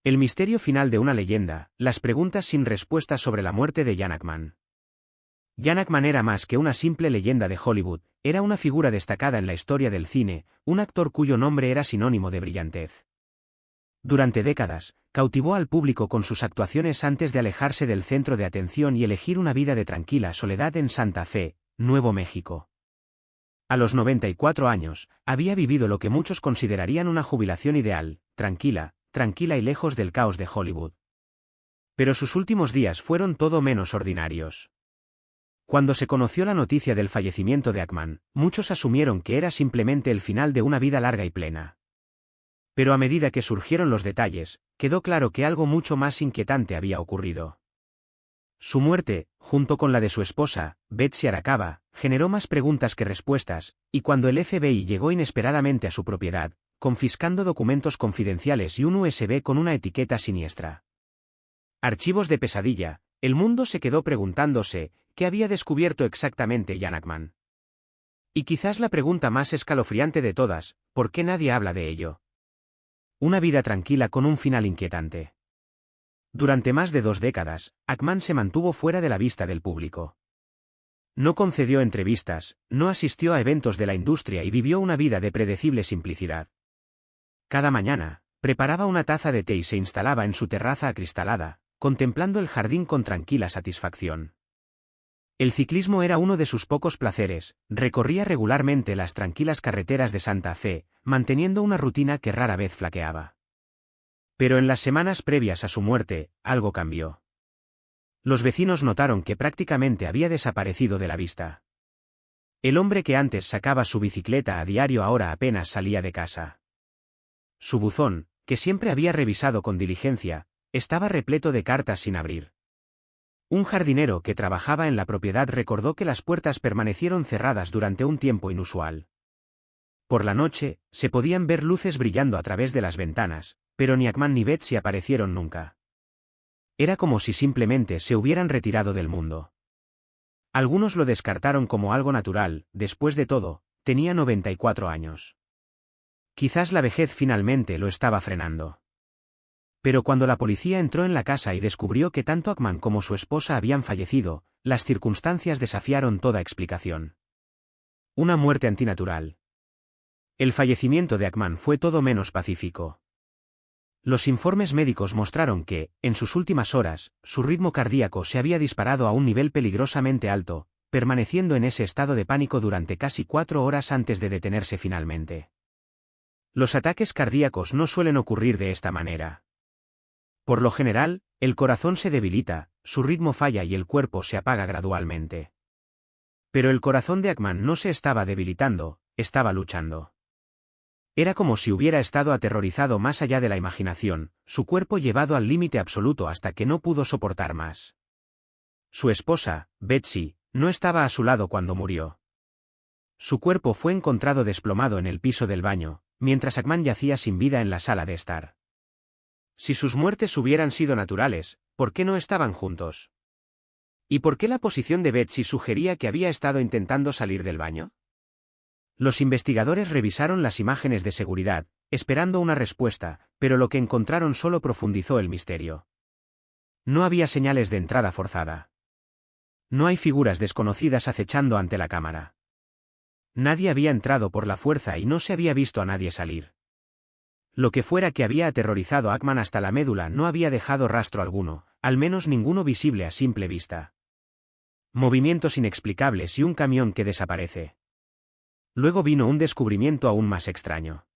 El misterio final de una leyenda, las preguntas sin respuesta sobre la muerte de Jan Ackman. Jan Ackman era más que una simple leyenda de Hollywood, era una figura destacada en la historia del cine, un actor cuyo nombre era sinónimo de brillantez. Durante décadas, cautivó al público con sus actuaciones antes de alejarse del centro de atención y elegir una vida de tranquila soledad en Santa Fe, Nuevo México. A los 94 años, había vivido lo que muchos considerarían una jubilación ideal, tranquila y lejos del caos de Hollywood. Pero sus últimos días fueron todo menos ordinarios. Cuando se conoció la noticia del fallecimiento de Ackman, muchos asumieron que era simplemente el final de una vida larga y plena. Pero a medida que surgieron los detalles, quedó claro que algo mucho más inquietante había ocurrido. Su muerte, junto con la de su esposa, Betsy Arakawa, generó más preguntas que respuestas, y cuando el FBI llegó inesperadamente a su propiedad, confiscando documentos confidenciales y un USB con una etiqueta siniestra. Archivos de pesadilla, el mundo se quedó preguntándose, ¿qué había descubierto exactamente Jan Ackman? Y quizás la pregunta más escalofriante de todas, ¿por qué nadie habla de ello? Una vida tranquila con un final inquietante. Durante más de 2 décadas, Ackman se mantuvo fuera de la vista del público. No concedió entrevistas, no asistió a eventos de la industria y vivió una vida de predecible simplicidad. Cada mañana, preparaba una taza de té y se instalaba en su terraza acristalada, contemplando el jardín con tranquila satisfacción. El ciclismo era uno de sus pocos placeres, recorría regularmente las tranquilas carreteras de Santa Fe, manteniendo una rutina que rara vez flaqueaba. Pero en las semanas previas a su muerte, algo cambió. Los vecinos notaron que prácticamente había desaparecido de la vista. El hombre que antes sacaba su bicicleta a diario ahora apenas salía de casa. Su buzón, que siempre había revisado con diligencia, estaba repleto de cartas sin abrir. Un jardinero que trabajaba en la propiedad recordó que las puertas permanecieron cerradas durante un tiempo inusual. Por la noche, se podían ver luces brillando a través de las ventanas, pero ni Ackman ni Betsy aparecieron nunca. Era como si simplemente se hubieran retirado del mundo. Algunos lo descartaron como algo natural, después de todo, tenía 94 años. Quizás la vejez finalmente lo estaba frenando. Pero cuando la policía entró en la casa y descubrió que tanto Ackman como su esposa habían fallecido, las circunstancias desafiaron toda explicación. Una muerte antinatural. El fallecimiento de Ackman fue todo menos pacífico. Los informes médicos mostraron que, en sus últimas horas, su ritmo cardíaco se había disparado a un nivel peligrosamente alto, permaneciendo en ese estado de pánico durante casi 4 horas antes de detenerse finalmente. Los ataques cardíacos no suelen ocurrir de esta manera. Por lo general, el corazón se debilita, su ritmo falla y el cuerpo se apaga gradualmente. Pero el corazón de Ackman no se estaba debilitando, estaba luchando. Era como si hubiera estado aterrorizado más allá de la imaginación, su cuerpo llevado al límite absoluto hasta que no pudo soportar más. Su esposa, Betsy, no estaba a su lado cuando murió. Su cuerpo fue encontrado desplomado en el piso del baño, mientras Ackman yacía sin vida en la sala de estar. Si sus muertes hubieran sido naturales, ¿por qué no estaban juntos? ¿Y por qué la posición de Betsy sugería que había estado intentando salir del baño? Los investigadores revisaron las imágenes de seguridad, esperando una respuesta, pero lo que encontraron solo profundizó el misterio. No había señales de entrada forzada. No hay figuras desconocidas acechando ante la cámara. Nadie había entrado por la fuerza y no se había visto a nadie salir. Lo que fuera que había aterrorizado a Ackman hasta la médula no había dejado rastro alguno, al menos ninguno visible a simple vista. Movimientos inexplicables y un camión que desaparece. Luego vino un descubrimiento aún más extraño.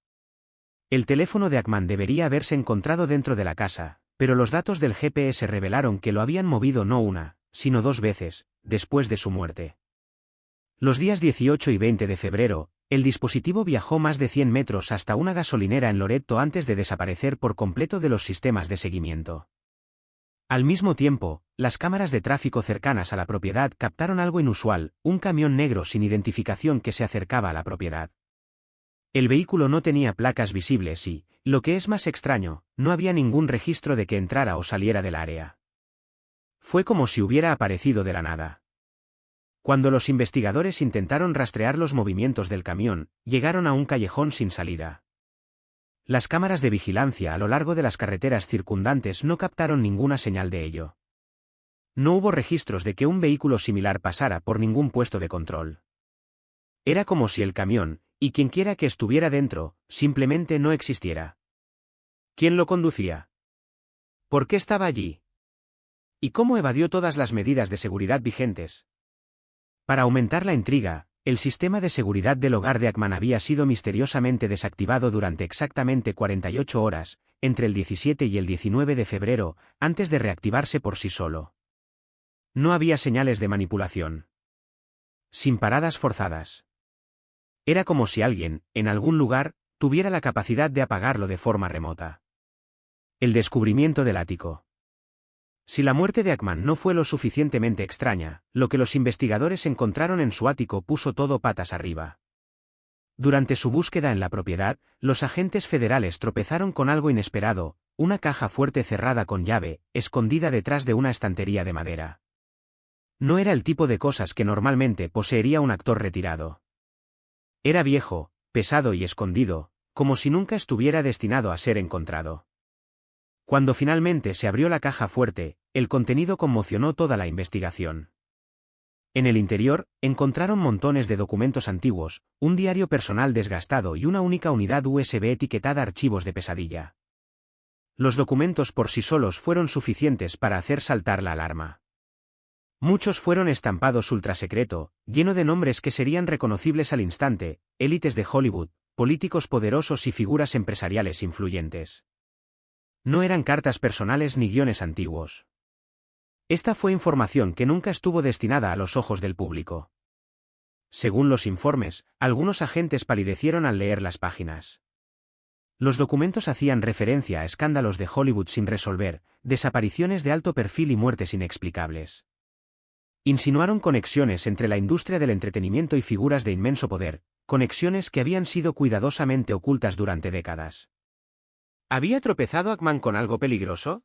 El teléfono de Ackman debería haberse encontrado dentro de la casa, pero los datos del GPS revelaron que lo habían movido no una, sino 2 veces, después de su muerte. Los días 18 y 20 de febrero, el dispositivo viajó más de 100 metros hasta una gasolinera en Loreto antes de desaparecer por completo de los sistemas de seguimiento. Al mismo tiempo, las cámaras de tráfico cercanas a la propiedad captaron algo inusual, un camión negro sin identificación que se acercaba a la propiedad. El vehículo no tenía placas visibles y, lo que es más extraño, no había ningún registro de que entrara o saliera del área. Fue como si hubiera aparecido de la nada. Cuando los investigadores intentaron rastrear los movimientos del camión, llegaron a un callejón sin salida. Las cámaras de vigilancia a lo largo de las carreteras circundantes no captaron ninguna señal de ello. No hubo registros de que un vehículo similar pasara por ningún puesto de control. Era como si el camión, y quienquiera que estuviera dentro, simplemente no existiera. ¿Quién lo conducía? ¿Por qué estaba allí? ¿Y cómo evadió todas las medidas de seguridad vigentes? Para aumentar la intriga, el sistema de seguridad del hogar de Ackman había sido misteriosamente desactivado durante exactamente 48 horas, entre el 17 y el 19 de febrero, antes de reactivarse por sí solo. No había señales de manipulación. Sin paradas forzadas. Era como si alguien, en algún lugar, tuviera la capacidad de apagarlo de forma remota. El descubrimiento del ático. Si la muerte de Ackman no fue lo suficientemente extraña, lo que los investigadores encontraron en su ático puso todo patas arriba. Durante su búsqueda en la propiedad, los agentes federales tropezaron con algo inesperado, una caja fuerte cerrada con llave, escondida detrás de una estantería de madera. No era el tipo de cosas que normalmente poseería un actor retirado. Era viejo, pesado y escondido, como si nunca estuviera destinado a ser encontrado. Cuando finalmente se abrió la caja fuerte, el contenido conmocionó toda la investigación. En el interior, encontraron montones de documentos antiguos, un diario personal desgastado y una única unidad USB etiquetada archivos de pesadilla. Los documentos por sí solos fueron suficientes para hacer saltar la alarma. Muchos fueron estampados ultrasecreto, lleno de nombres que serían reconocibles al instante, élites de Hollywood, políticos poderosos y figuras empresariales influyentes. No eran cartas personales ni guiones antiguos. Esta fue información que nunca estuvo destinada a los ojos del público. Según los informes, algunos agentes palidecieron al leer las páginas. Los documentos hacían referencia a escándalos de Hollywood sin resolver, desapariciones de alto perfil y muertes inexplicables. Insinuaron conexiones entre la industria del entretenimiento y figuras de inmenso poder, conexiones que habían sido cuidadosamente ocultas durante décadas. ¿Había tropezado Ackman con algo peligroso?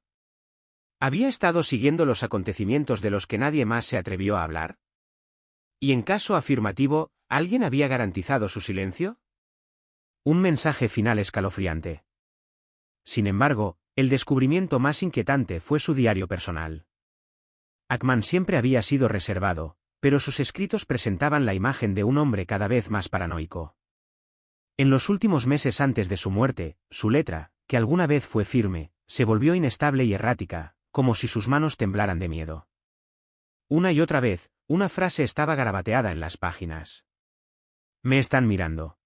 ¿Había estado siguiendo los acontecimientos de los que nadie más se atrevió a hablar? Y en caso afirmativo, ¿alguien había garantizado su silencio? Un mensaje final escalofriante. Sin embargo, el descubrimiento más inquietante fue su diario personal. Ackman siempre había sido reservado, pero sus escritos presentaban la imagen de un hombre cada vez más paranoico. En los últimos meses antes de su muerte, su letra, que alguna vez fue firme, se volvió inestable y errática, como si sus manos temblaran de miedo. Una y otra vez, una frase estaba garabateada en las páginas. «Me están mirando».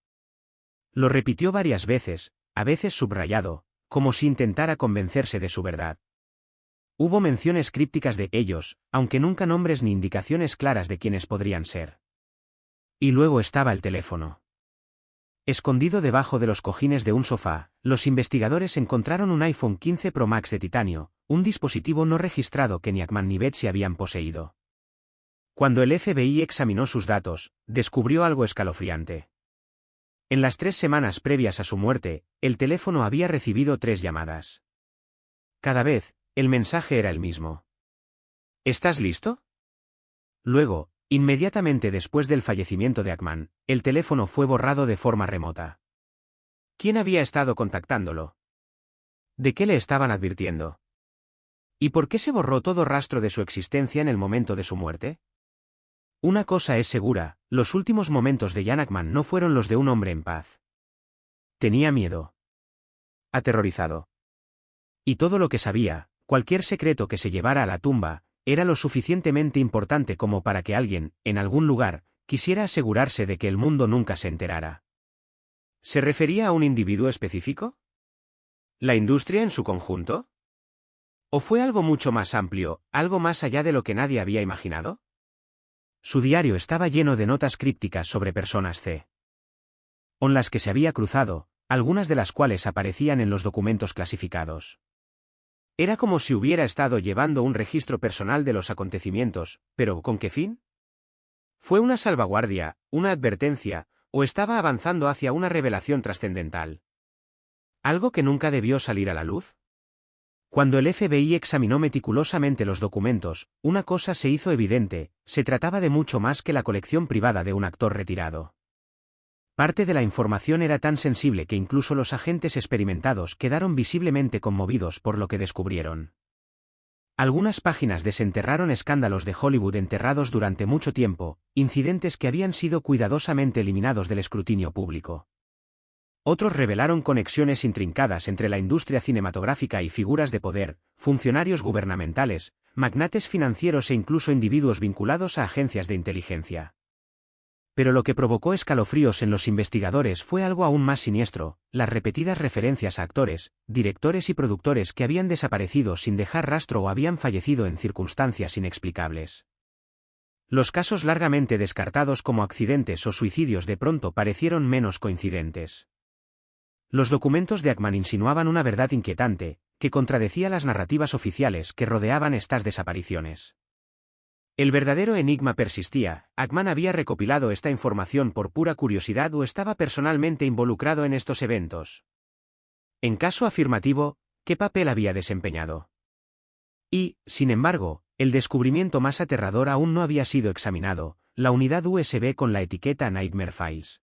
Lo repitió varias veces, a veces subrayado, como si intentara convencerse de su verdad. Hubo menciones crípticas de ellos, aunque nunca nombres ni indicaciones claras de quiénes podrían ser. Y luego estaba el teléfono. Escondido debajo de los cojines de un sofá, los investigadores encontraron un iPhone 15 Pro Max de titanio, un dispositivo no registrado que ni Ackman ni Betsy habían poseído. Cuando el FBI examinó sus datos, descubrió algo escalofriante. En las 3 semanas previas a su muerte, el teléfono había recibido 3 llamadas. Cada vez, el mensaje era el mismo. ¿Estás listo? Luego, inmediatamente después del fallecimiento de Ackman, el teléfono fue borrado de forma remota. ¿Quién había estado contactándolo? ¿De qué le estaban advirtiendo? ¿Y por qué se borró todo rastro de su existencia en el momento de su muerte? Una cosa es segura, los últimos momentos de Jan Ackman no fueron los de un hombre en paz. Tenía miedo. Aterrorizado. Y todo lo que sabía, cualquier secreto que se llevara a la tumba, era lo suficientemente importante como para que alguien, en algún lugar, quisiera asegurarse de que el mundo nunca se enterara. ¿Se refería a un individuo específico? ¿La industria en su conjunto? ¿O fue algo mucho más amplio, algo más allá de lo que nadie había imaginado? Su diario estaba lleno de notas crípticas sobre personas con las que se había cruzado, algunas de las cuales aparecían en los documentos clasificados. Era como si hubiera estado llevando un registro personal de los acontecimientos, pero ¿con qué fin? ¿Fue una salvaguardia, una advertencia, o estaba avanzando hacia una revelación trascendental? ¿Algo que nunca debió salir a la luz? Cuando el FBI examinó meticulosamente los documentos, una cosa se hizo evidente: se trataba de mucho más que la colección privada de un actor retirado. Parte de la información era tan sensible que incluso los agentes experimentados quedaron visiblemente conmovidos por lo que descubrieron. Algunas páginas desenterraron escándalos de Hollywood enterrados durante mucho tiempo, incidentes que habían sido cuidadosamente eliminados del escrutinio público. Otros revelaron conexiones intrincadas entre la industria cinematográfica y figuras de poder, funcionarios gubernamentales, magnates financieros e incluso individuos vinculados a agencias de inteligencia. Pero lo que provocó escalofríos en los investigadores fue algo aún más siniestro: las repetidas referencias a actores, directores y productores que habían desaparecido sin dejar rastro o habían fallecido en circunstancias inexplicables. Los casos largamente descartados como accidentes o suicidios de pronto parecieron menos coincidentes. Los documentos de Ackman insinuaban una verdad inquietante, que contradecía las narrativas oficiales que rodeaban estas desapariciones. El verdadero enigma persistía: ¿Ackman había recopilado esta información por pura curiosidad o estaba personalmente involucrado en estos eventos? En caso afirmativo, ¿qué papel había desempeñado? Y, sin embargo, el descubrimiento más aterrador aún no había sido examinado: la unidad USB con la etiqueta Nightmare Files.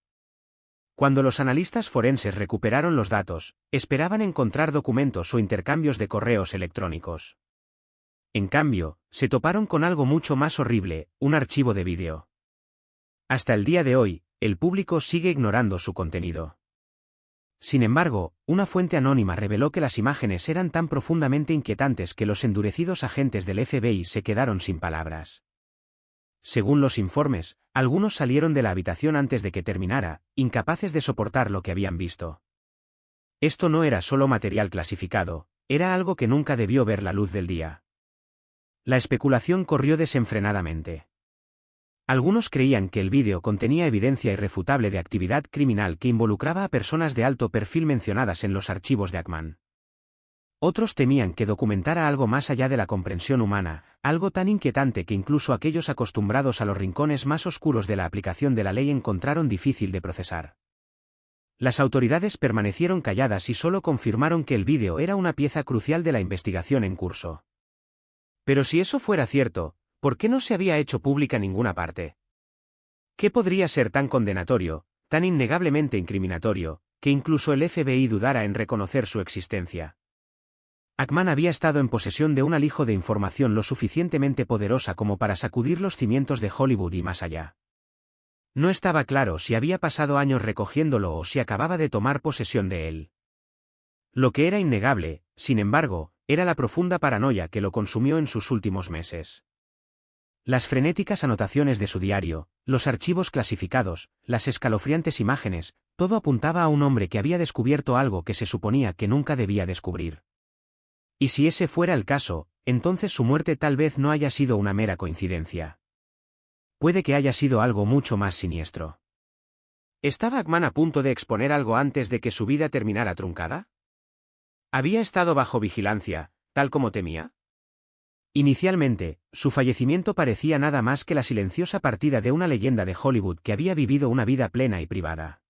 Cuando los analistas forenses recuperaron los datos, esperaban encontrar documentos o intercambios de correos electrónicos. En cambio, se toparon con algo mucho más horrible: un archivo de vídeo. Hasta el día de hoy, el público sigue ignorando su contenido. Sin embargo, una fuente anónima reveló que las imágenes eran tan profundamente inquietantes que los endurecidos agentes del FBI se quedaron sin palabras. Según los informes, algunos salieron de la habitación antes de que terminara, incapaces de soportar lo que habían visto. Esto no era solo material clasificado, era algo que nunca debió ver la luz del día. La especulación corrió desenfrenadamente. Algunos creían que el vídeo contenía evidencia irrefutable de actividad criminal que involucraba a personas de alto perfil mencionadas en los archivos de Ackman. Otros temían que documentara algo más allá de la comprensión humana, algo tan inquietante que incluso aquellos acostumbrados a los rincones más oscuros de la aplicación de la ley encontraron difícil de procesar. Las autoridades permanecieron calladas y solo confirmaron que el vídeo era una pieza crucial de la investigación en curso. Pero si eso fuera cierto, ¿por qué no se había hecho pública en ninguna parte? ¿Qué podría ser tan condenatorio, tan innegablemente incriminatorio, que incluso el FBI dudara en reconocer su existencia? Ackman había estado en posesión de un alijo de información lo suficientemente poderosa como para sacudir los cimientos de Hollywood y más allá. No estaba claro si había pasado años recogiéndolo o si acababa de tomar posesión de él. Lo que era innegable, sin embargo, era la profunda paranoia que lo consumió en sus últimos meses. Las frenéticas anotaciones de su diario, los archivos clasificados, las escalofriantes imágenes, todo apuntaba a un hombre que había descubierto algo que se suponía que nunca debía descubrir. Y si ese fuera el caso, entonces su muerte tal vez no haya sido una mera coincidencia. Puede que haya sido algo mucho más siniestro. ¿Estaba Ackman a punto de exponer algo antes de que su vida terminara truncada? ¿Había estado bajo vigilancia, tal como temía? Inicialmente, su fallecimiento parecía nada más que la silenciosa partida de una leyenda de Hollywood que había vivido una vida plena y privada.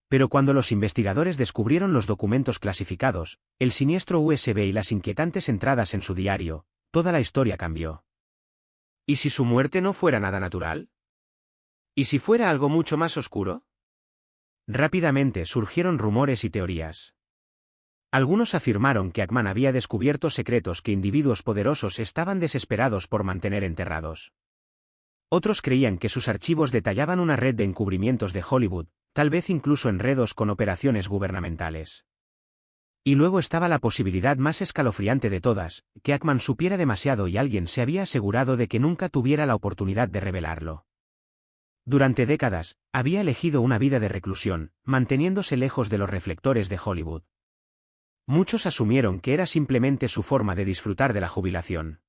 Pero cuando los investigadores descubrieron los documentos clasificados, el siniestro USB y las inquietantes entradas en su diario, toda la historia cambió. ¿Y si su muerte no fuera nada natural? ¿Y si fuera algo mucho más oscuro? Rápidamente surgieron rumores y teorías. Algunos afirmaron que Ackman había descubierto secretos que individuos poderosos estaban desesperados por mantener enterrados. Otros creían que sus archivos detallaban una red de encubrimientos de Hollywood, tal vez incluso enredos con operaciones gubernamentales. Y luego estaba la posibilidad más escalofriante de todas, que Ackman supiera demasiado y alguien se había asegurado de que nunca tuviera la oportunidad de revelarlo. Durante décadas, había elegido una vida de reclusión, manteniéndose lejos de los reflectores de Hollywood. Muchos asumieron que era simplemente su forma de disfrutar de la jubilación.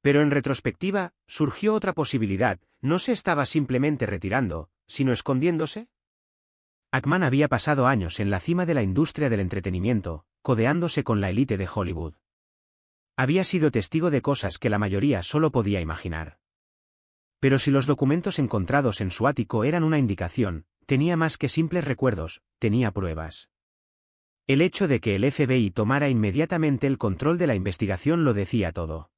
Pero en retrospectiva, surgió otra posibilidad: ¿no se estaba simplemente retirando, sino escondiéndose? Ackman había pasado años en la cima de la industria del entretenimiento, codeándose con la élite de Hollywood. Había sido testigo de cosas que la mayoría solo podía imaginar. Pero si los documentos encontrados en su ático eran una indicación, tenía más que simples recuerdos, tenía pruebas. El hecho de que el FBI tomara inmediatamente el control de la investigación lo decía todo.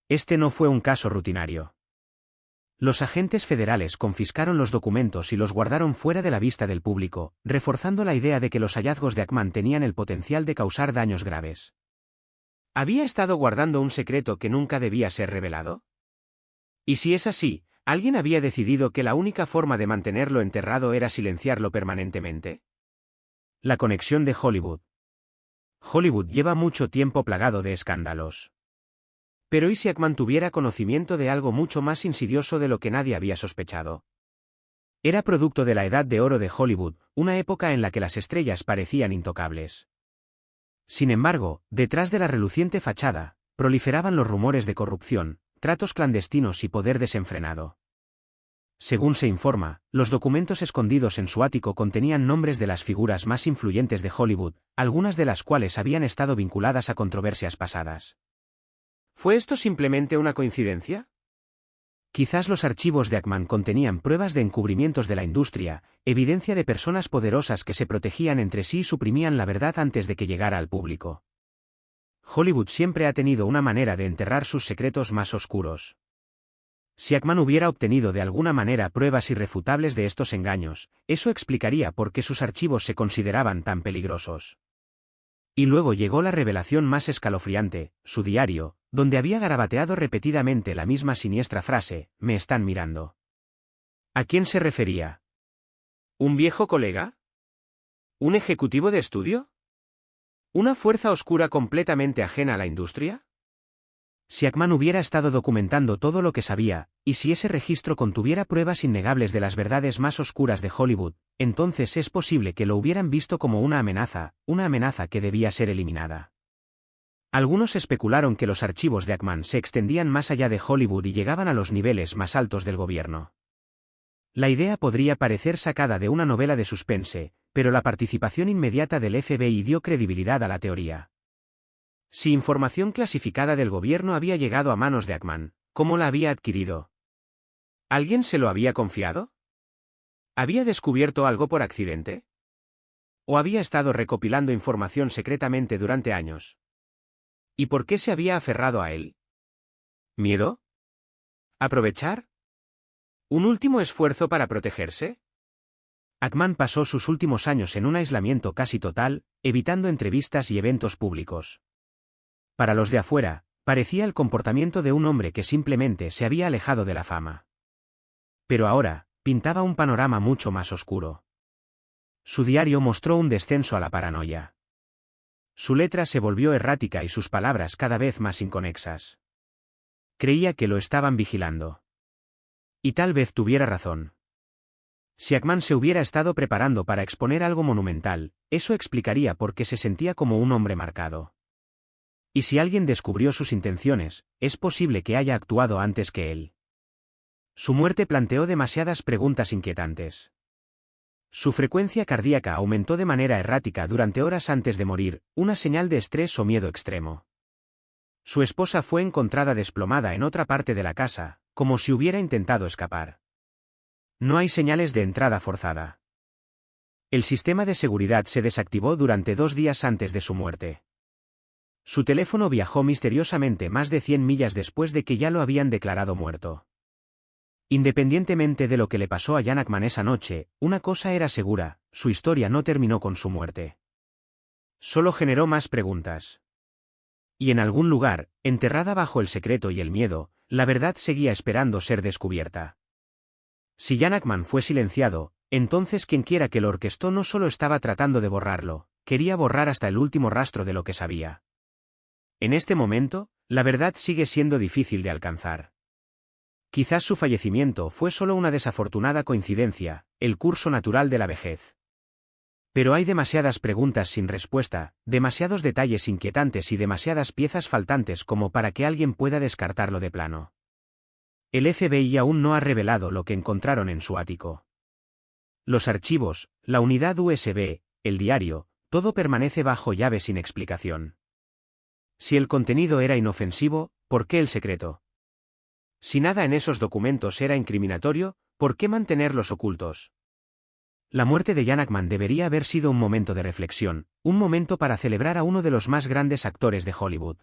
Este no fue un caso rutinario. Los agentes federales confiscaron los documentos y los guardaron fuera de la vista del público, reforzando la idea de que los hallazgos de Ackman tenían el potencial de causar daños graves. ¿Había estado guardando un secreto que nunca debía ser revelado? Y si es así, ¿alguien había decidido que la única forma de mantenerlo enterrado era silenciarlo permanentemente? La conexión de Hollywood. Hollywood lleva mucho tiempo plagado de escándalos. Pero ¿y si Ackman tuviera conocimiento de algo mucho más insidioso de lo que nadie había sospechado? Era producto de la edad de oro de Hollywood, una época en la que las estrellas parecían intocables. Sin embargo, detrás de la reluciente fachada, proliferaban los rumores de corrupción, tratos clandestinos y poder desenfrenado. Según se informa, los documentos escondidos en su ático contenían nombres de las figuras más influyentes de Hollywood, algunas de las cuales habían estado vinculadas a controversias pasadas. ¿Fue esto simplemente una coincidencia? Quizás los archivos de Ackman contenían pruebas de encubrimientos de la industria, evidencia de personas poderosas que se protegían entre sí y suprimían la verdad antes de que llegara al público. Hollywood siempre ha tenido una manera de enterrar sus secretos más oscuros. Si Ackman hubiera obtenido de alguna manera pruebas irrefutables de estos engaños, eso explicaría por qué sus archivos se consideraban tan peligrosos. Y luego llegó la revelación más escalofriante, su diario, donde había garabateado repetidamente la misma siniestra frase: «Me están mirando». ¿A quién se refería? ¿Un viejo colega? ¿Un ejecutivo de estudio? ¿Una fuerza oscura completamente ajena a la industria? Si Ackman hubiera estado documentando todo lo que sabía, y si ese registro contuviera pruebas innegables de las verdades más oscuras de Hollywood, entonces es posible que lo hubieran visto como una amenaza que debía ser eliminada. Algunos especularon que los archivos de Ackman se extendían más allá de Hollywood y llegaban a los niveles más altos del gobierno. La idea podría parecer sacada de una novela de suspense, pero la participación inmediata del FBI dio credibilidad a la teoría. Si información clasificada del gobierno había llegado a manos de Ackman, ¿cómo la había adquirido? ¿Alguien se lo había confiado? ¿Había descubierto algo por accidente? ¿O había estado recopilando información secretamente durante años? ¿Y por qué se había aferrado a él? ¿Miedo? ¿Aprovechar? ¿Un último esfuerzo para protegerse? Ackman pasó sus últimos años en un aislamiento casi total, evitando entrevistas y eventos públicos. Para los de afuera, parecía el comportamiento de un hombre que simplemente se había alejado de la fama. Pero ahora, pintaba un panorama mucho más oscuro. Su diario mostró un descenso a la paranoia. Su letra se volvió errática y sus palabras cada vez más inconexas. Creía que lo estaban vigilando. Y tal vez tuviera razón. Si Ackman se hubiera estado preparando para exponer algo monumental, eso explicaría por qué se sentía como un hombre marcado. Y si alguien descubrió sus intenciones, es posible que haya actuado antes que él. Su muerte planteó demasiadas preguntas inquietantes. Su frecuencia cardíaca aumentó de manera errática durante horas antes de morir, una señal de estrés o miedo extremo. Su esposa fue encontrada desplomada en otra parte de la casa, como si hubiera intentado escapar. No hay señales de entrada forzada. El sistema de seguridad se desactivó durante 2 días antes de su muerte. Su teléfono viajó misteriosamente más de 100 millas después de que ya lo habían declarado muerto. Independientemente de lo que le pasó a Jan Ackman esa noche, una cosa era segura: su historia no terminó con su muerte. Solo generó más preguntas. Y en algún lugar, enterrada bajo el secreto y el miedo, la verdad seguía esperando ser descubierta. Si Jan Ackman fue silenciado, entonces quienquiera que lo orquestó no solo estaba tratando de borrarlo, quería borrar hasta el último rastro de lo que sabía. En este momento, la verdad sigue siendo difícil de alcanzar. Quizás su fallecimiento fue solo una desafortunada coincidencia, el curso natural de la vejez. Pero hay demasiadas preguntas sin respuesta, demasiados detalles inquietantes y demasiadas piezas faltantes como para que alguien pueda descartarlo de plano. El FBI aún no ha revelado lo que encontraron en su ático. Los archivos, la unidad USB, el diario, todo permanece bajo llave sin explicación. Si el contenido era inofensivo, ¿por qué el secreto? Si nada en esos documentos era incriminatorio, ¿por qué mantenerlos ocultos? La muerte de Jan Ackman debería haber sido un momento de reflexión, un momento para celebrar a uno de los más grandes actores de Hollywood.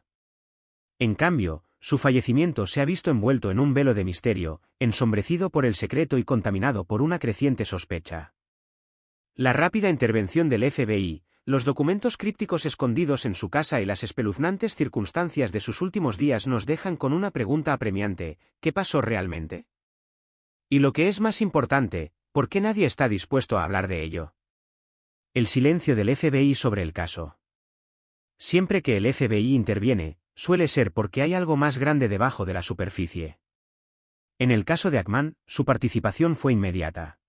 En cambio, su fallecimiento se ha visto envuelto en un velo de misterio, ensombrecido por el secreto y contaminado por una creciente sospecha. La rápida intervención del FBI, los documentos crípticos escondidos en su casa y las espeluznantes circunstancias de sus últimos días nos dejan con una pregunta apremiante: ¿qué pasó realmente? Y lo que es más importante, ¿por qué nadie está dispuesto a hablar de ello? El silencio del FBI sobre el caso. Siempre que el FBI interviene, suele ser porque hay algo más grande debajo de la superficie. En el caso de Ackman, su participación fue inmediata.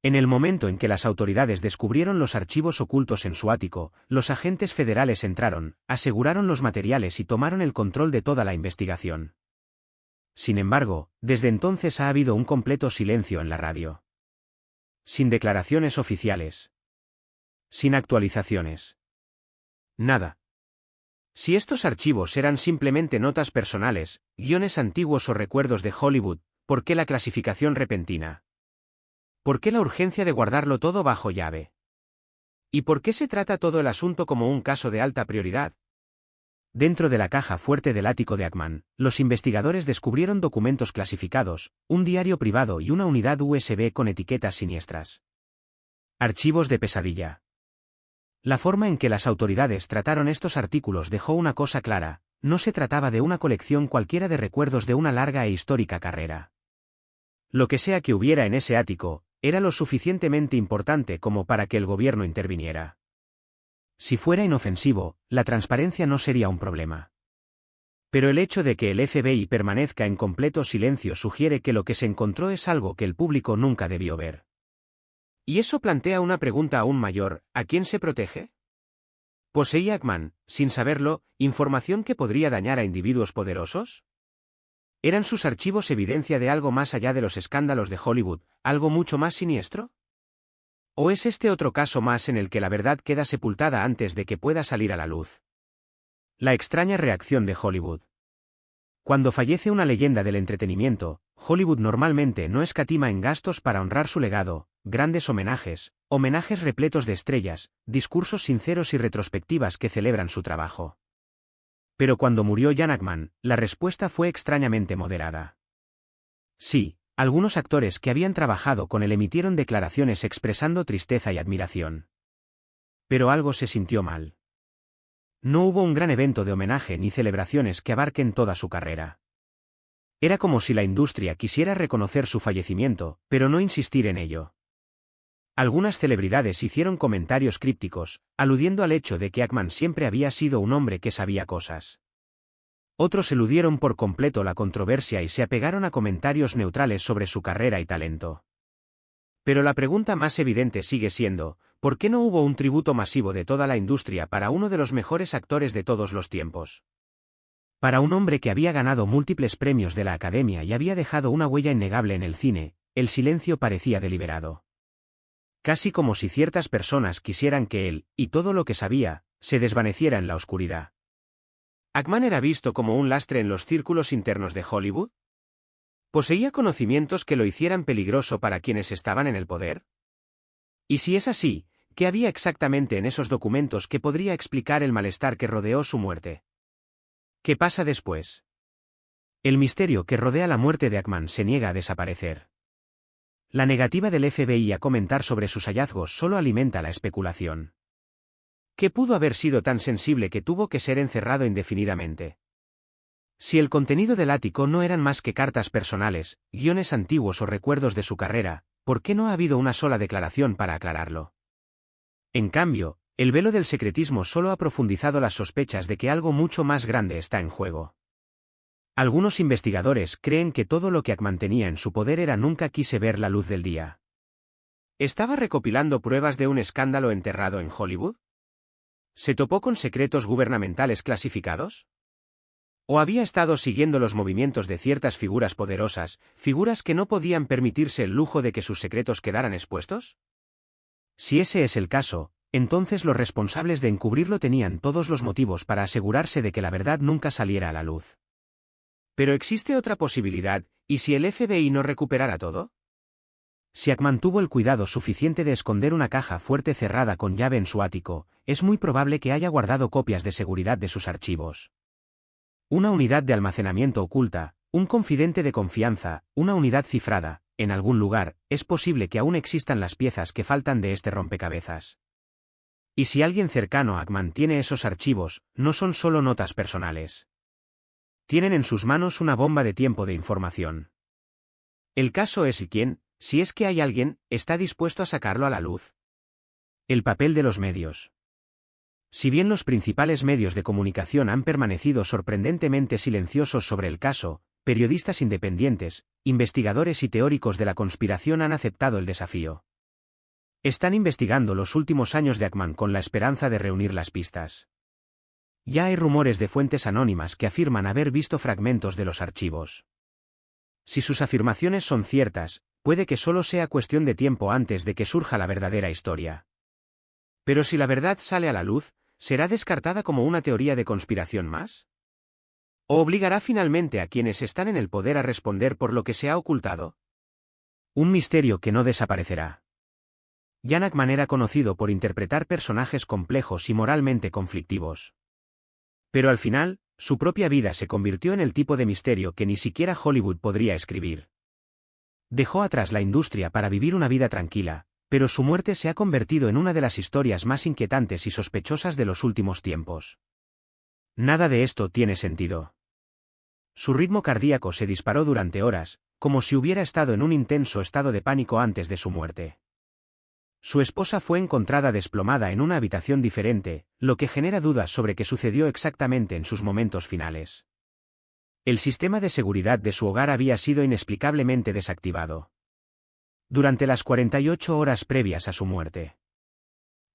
En el momento en que las autoridades descubrieron los archivos ocultos en su ático, los agentes federales entraron, aseguraron los materiales y tomaron el control de toda la investigación. Sin embargo, desde entonces ha habido un completo silencio en la radio. Sin declaraciones oficiales. Sin actualizaciones. Nada. Si estos archivos eran simplemente notas personales, guiones antiguos o recuerdos de Hollywood, ¿por qué la clasificación repentina? ¿Por qué la urgencia de guardarlo todo bajo llave? ¿Y por qué se trata todo el asunto como un caso de alta prioridad? Dentro de la caja fuerte del ático de Ackman, los investigadores descubrieron documentos clasificados, un diario privado y una unidad USB con etiquetas siniestras. Archivos de pesadilla. La forma en que las autoridades trataron estos artículos dejó una cosa clara: no se trataba de una colección cualquiera de recuerdos de una larga e histórica carrera. Lo que sea que hubiera en ese ático, era lo suficientemente importante como para que el gobierno interviniera. Si fuera inofensivo, la transparencia no sería un problema. Pero el hecho de que el FBI permanezca en completo silencio sugiere que lo que se encontró es algo que el público nunca debió ver. Y eso plantea una pregunta aún mayor: ¿a quién se protege? ¿Poseía Ackman, sin saberlo, información que podría dañar a individuos poderosos? ¿Eran sus archivos evidencia de algo más allá de los escándalos de Hollywood, algo mucho más siniestro? ¿O es este otro caso más en el que la verdad queda sepultada antes de que pueda salir a la luz? La extraña reacción de Hollywood. Cuando fallece una leyenda del entretenimiento, Hollywood normalmente no escatima en gastos para honrar su legado: grandes homenajes, homenajes repletos de estrellas, discursos sinceros y retrospectivas que celebran su trabajo. Pero cuando murió Jan Ackman, la respuesta fue extrañamente moderada. Sí, algunos actores que habían trabajado con él emitieron declaraciones expresando tristeza y admiración. Pero algo se sintió mal. No hubo un gran evento de homenaje ni celebraciones que abarquen toda su carrera. Era como si la industria quisiera reconocer su fallecimiento, pero no insistir en ello. Algunas celebridades hicieron comentarios crípticos, aludiendo al hecho de que Ackman siempre había sido un hombre que sabía cosas. Otros eludieron por completo la controversia y se apegaron a comentarios neutrales sobre su carrera y talento. Pero la pregunta más evidente sigue siendo: ¿por qué no hubo un tributo masivo de toda la industria para uno de los mejores actores de todos los tiempos? Para un hombre que había ganado múltiples premios de la Academia y había dejado una huella innegable en el cine, el silencio parecía deliberado. Casi como si ciertas personas quisieran que él, y todo lo que sabía, se desvaneciera en la oscuridad. ¿Ackman era visto como un lastre en los círculos internos de Hollywood? ¿Poseía conocimientos que lo hicieran peligroso para quienes estaban en el poder? Y si es así, ¿qué había exactamente en esos documentos que podría explicar el malestar que rodeó su muerte? ¿Qué pasa después? El misterio que rodea la muerte de Ackman se niega a desaparecer. La negativa del FBI a comentar sobre sus hallazgos solo alimenta la especulación. ¿Qué pudo haber sido tan sensible que tuvo que ser encerrado indefinidamente? Si el contenido del ático no eran más que cartas personales, guiones antiguos o recuerdos de su carrera, ¿por qué no ha habido una sola declaración para aclararlo? En cambio, el velo del secretismo solo ha profundizado las sospechas de que algo mucho más grande está en juego. Algunos investigadores creen que todo lo que Ackman tenía en su poder era nunca quise ver la luz del día. ¿Estaba recopilando pruebas de un escándalo enterrado en Hollywood? ¿Se topó con secretos gubernamentales clasificados? ¿O había estado siguiendo los movimientos de ciertas figuras poderosas, figuras que no podían permitirse el lujo de que sus secretos quedaran expuestos? Si ese es el caso, entonces los responsables de encubrirlo tenían todos los motivos para asegurarse de que la verdad nunca saliera a la luz. Pero existe otra posibilidad: ¿y si el FBI no recuperara todo? Si Ackman tuvo el cuidado suficiente de esconder una caja fuerte cerrada con llave en su ático, es muy probable que haya guardado copias de seguridad de sus archivos. Una unidad de almacenamiento oculta, un confidente de confianza, una unidad cifrada, en algún lugar, es posible que aún existan las piezas que faltan de este rompecabezas. Y si alguien cercano a Ackman tiene esos archivos, no son solo notas personales. Tienen en sus manos una bomba de tiempo de información. El caso es si es que hay alguien, está dispuesto a sacarlo a la luz. El papel de los medios. Si bien los principales medios de comunicación han permanecido sorprendentemente silenciosos sobre el caso, periodistas independientes, investigadores y teóricos de la conspiración han aceptado el desafío. Están investigando los últimos años de Ackman con la esperanza de reunir las pistas. Ya hay rumores de fuentes anónimas que afirman haber visto fragmentos de los archivos. Si sus afirmaciones son ciertas, puede que solo sea cuestión de tiempo antes de que surja la verdadera historia. Pero si la verdad sale a la luz, ¿será descartada como una teoría de conspiración más? ¿O obligará finalmente a quienes están en el poder a responder por lo que se ha ocultado? Un misterio que no desaparecerá. Jan Ackman era conocido por interpretar personajes complejos y moralmente conflictivos. Pero al final, su propia vida se convirtió en el tipo de misterio que ni siquiera Hollywood podría escribir. Dejó atrás la industria para vivir una vida tranquila, pero su muerte se ha convertido en una de las historias más inquietantes y sospechosas de los últimos tiempos. Nada de esto tiene sentido. Su ritmo cardíaco se disparó durante horas, como si hubiera estado en un intenso estado de pánico antes de su muerte. Su esposa fue encontrada desplomada en una habitación diferente, lo que genera dudas sobre qué sucedió exactamente en sus momentos finales. El sistema de seguridad de su hogar había sido inexplicablemente desactivado. Durante las 48 horas previas a su muerte,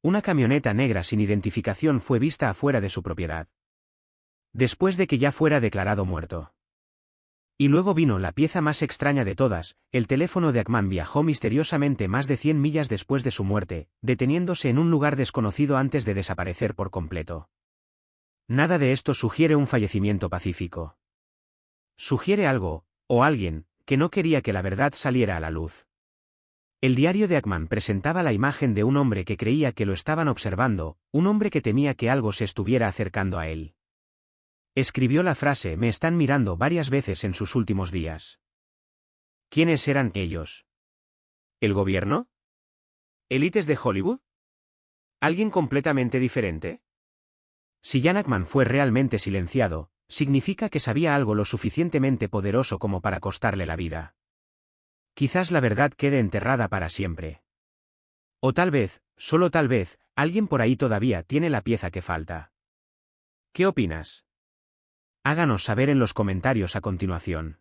una camioneta negra sin identificación fue vista afuera de su propiedad. Después de que ya fuera declarado muerto. Y luego vino la pieza más extraña de todas, el teléfono de Ackman viajó misteriosamente más de 100 millas después de su muerte, deteniéndose en un lugar desconocido antes de desaparecer por completo. Nada de esto sugiere un fallecimiento pacífico. Sugiere algo, o alguien, que no quería que la verdad saliera a la luz. El diario de Ackman presentaba la imagen de un hombre que creía que lo estaban observando, un hombre que temía que algo se estuviera acercando a él. Escribió la frase "me están mirando" varias veces en sus últimos días. ¿Quiénes eran ellos? ¿El gobierno? ¿Élites de Hollywood? ¿Alguien completamente diferente? Si Jan Ackman fue realmente silenciado, significa que sabía algo lo suficientemente poderoso como para costarle la vida. Quizás la verdad quede enterrada para siempre. O tal vez, solo tal vez, alguien por ahí todavía tiene la pieza que falta. ¿Qué opinas? Háganos saber en los comentarios a continuación.